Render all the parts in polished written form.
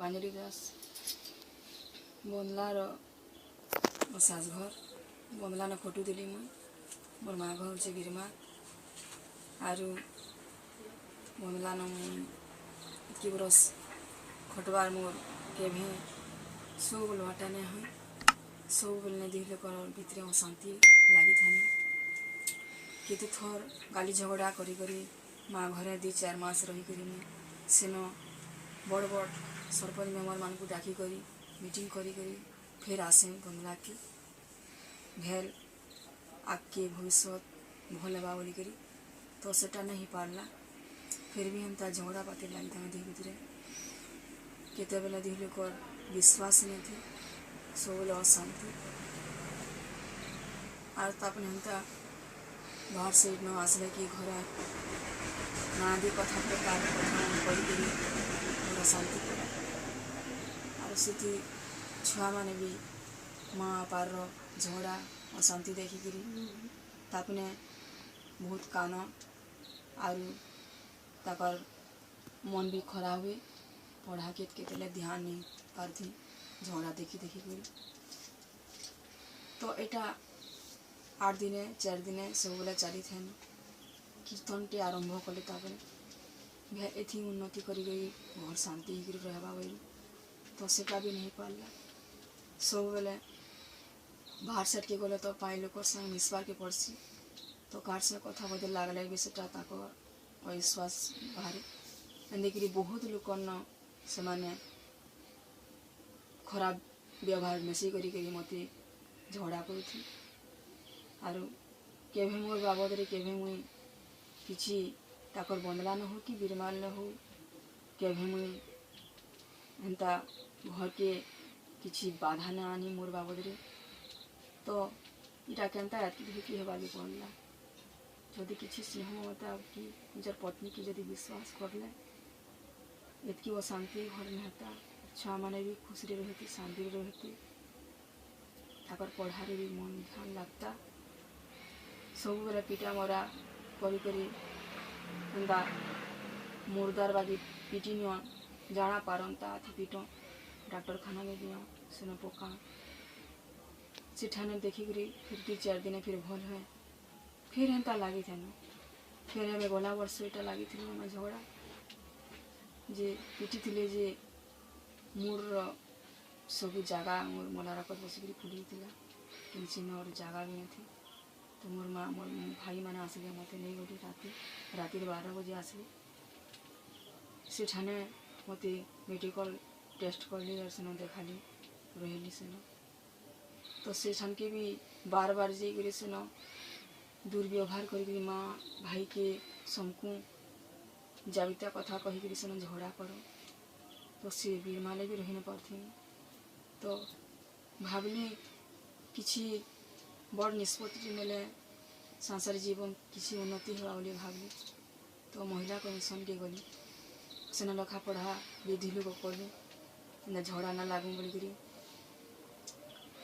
पांजरी दास बंदलार मो सासघर बंदलान फटू देली मुई मोर माँ घर से गिरमा आरु बंदलान इतकी बरस खटबार मोर केभे सब लुआटा नहीं हुई सब बोलने दिल कर भितरे अशांति लगी थानी केते थर गाली झगड़ा करी करी माँ घरे 2-4 मास रही करी सेन बड़ बड़ सरपंच मेम्बर मान को डाकी करी मीटिंग करी करी फिर आसे बंदला के भेल आगे भविष्य भल हेबा बोली करी तो सेटा नहीं पारला फिर भी हम झगड़ा पाती लगी था धीरे धीरे केते बेले दिल कर विश्वास नहीं थी सब बोले अशांति और तापने हम बाहर से न आसले कि घर ना दी कथा प्रकार कथा कर शांति करा और से छुआ मैंने भी माँ बापार झगड़ा अशांति देखिक तापने बहुत कान आर मन भी खराब हुए पढ़ा के ध्यान नहीं पारथी झगड़ा देखी देखिक तो यहाँ 8 दिने 4 दिने सब बेले चली थे कीर्तन टे आरंभ कले तापने एथी उन्नति करी गई घर शांति रहबा बोली तो सेटा भी नहीं पारला सब बेले बाहर सेट के गले तो पाई लोक संग मिसबार के पड़सी तो कार से कथा बदल लगले भी सेटा अविश्वास बाहर एंदी बहुत लोक से माने खराब व्यवहार मेसी करी मत झगड़ा करुथी आर केभे मोर बाबद रे केभे मुई किछि ताकर बंदला न हो कि बिरमाल न हो केभे मुई एंता घर के किछि बाधा न आनी मोर बाबद रे तो इटा केनता एतकी हेबाली पड़ला जदि किछि स्नेह ममता कि निजर पत्नी की जदि विश्वास करले एतकी अशांति घर में हेता छुआ माने भी खुश रहती शांति रहती ताकर पढ़ारे भी मन ध्यान लगता सब बेले पिटा मरा करी करी एंता मुर्दार बागी पिटी नियन जाना पारंता थी पिट डाक्तरखाना में दिया सुन पका सेठाने देखिक फिर 2-4 दिन फिर भल है फिर एंता लगी थे फिर हमें गला वर्ष यहाँ लगी थी मैं झगड़ा जे पिटी थिले जे मोर सब जगह मोर मलारा पर बसिक फुली किसी और जगह भी नहीं तो मोर माँ मोर भाई मैंने आसले मत नहीं गली राति 12 बजे आसले सेठाने मत मेडिकल टेस्ट करली और सेन देखाली रही सेन तो सेठान के भी बार बार जाकर सेन दुर्व्यवहार कर माँ भाई के समकु जाविता कथा कहीकि सेन झगड़ा कर तो सी बीरमाले भी रही न पारथी तो भावली किछि बड़ निष्पत्ति नेले संसार जीवन किसी उन्नति हुआ बोली भावली तो महिला कमिशन के गली सेना लखा पढ़ा विधि लोग कली झगड़ा ना लागू बोलिकी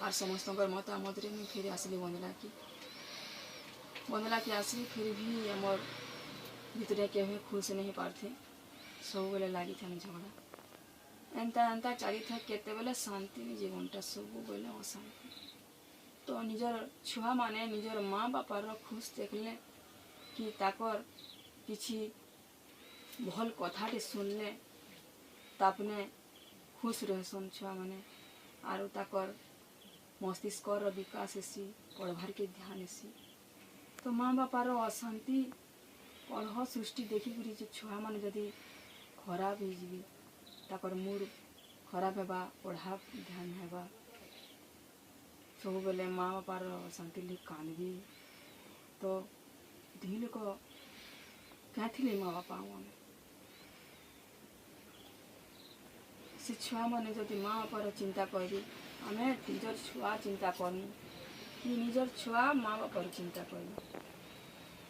और समस्त मतामत रे फिर आसली बंदला की आसली फिर भी आमर भितरे केवे खुश नहीं पारथे सब बेले लगी था झगड़ा एंता चली था केते बेले शांति नहीं जीवनटा सब बेले अशांति तो निजर छुआ माने निजर माँ बापार खुश देखले कि ताकर किछि भल कथाटे सुनले तापने खुश रहसन छुआ माने आरु ताकर मस्तिष्कर विकास हेसी पढ़वार के ध्यान हेसी तो माँ बापार अशांति कलह सृष्टि देखिक छुआ माने जदि खराब हो जीवी ताकर मूड खराब हेबा पढ़ा ध्यान हेबा सब बेले माँ बापार अशांति ले कानबी तो दिल को क्या थी माँ बापा से छुआ मैंने जदि माँ बापार चिंता करी आम निजर छुआ चिंता करमु कि निजर छुआ माँ बापार चिंता करी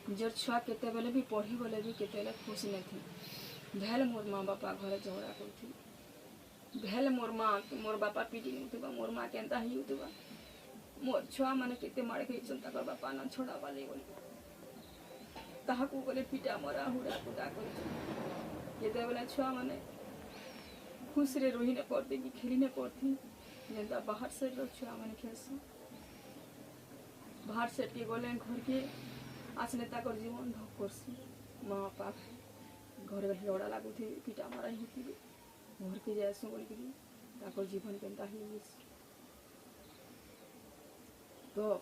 निजर छुआ केते बेले भी पढ़ी गले भी केते बेले खुश नहीं थी भेल मोर माँ बापा घरे झगड़ा करती भेल मोर माँ मोर बापा पिटी नहीं मोर माँ केनता ही होता मोर छुआ मैंने केते मार खाई बापा न छोड़ा वाले गले पिटा मरा हुड़ा कुटा कर छुआ मैंने खुश रे रही नहीं पड़ती कि खेली नहीं पड़ती जेनता बाहर साइड छुआ मैंने खेलस बाहर साइड के गले घर के आसने ताकर जीवन ढक करसी माँ बापा घर झगड़ा लगुथी पिटा मारा होती घर के जासु बोल जीवन केनता हो तो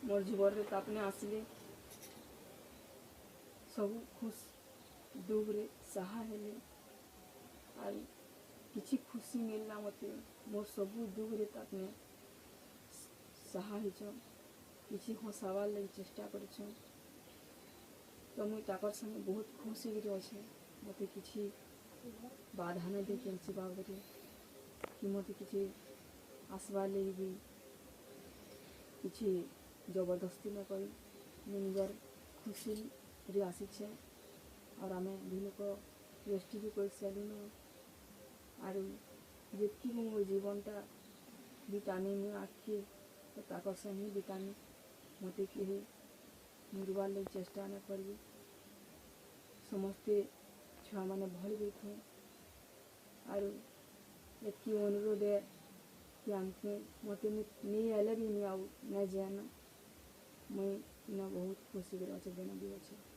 मोर जीवन तापने आसले सब खुश दुख रे सहा हेले आर किसी खुशी मिलला मते मोर सबू दुख रे तापने सहा हिचन किसी हसावार लगी चेष्टा कर तो मुई ताकर संगे बहुत खुश हो अच्छे मत कि बाधा नहीं दे कैसी बाबद कि मत कि आसबार लगी भी किसी जबरदस्ती न कर निजर खुशी रे आसीछे और आम भी लोक रेस्ट भी कर सारूँ आर जी मो जीवनटा बितानी मुझे आखिए तो ताकर संगे बितानी मत किए मुरबार लगे चेष्टा न करिए समस्ते छुआ मैंने भल भी थे आर एक अनुरोध है कि आमके मत नहीं आए भी नहीं आऊ नहीं जान मुई बहुत खुशी कर दिन भी अच्छे।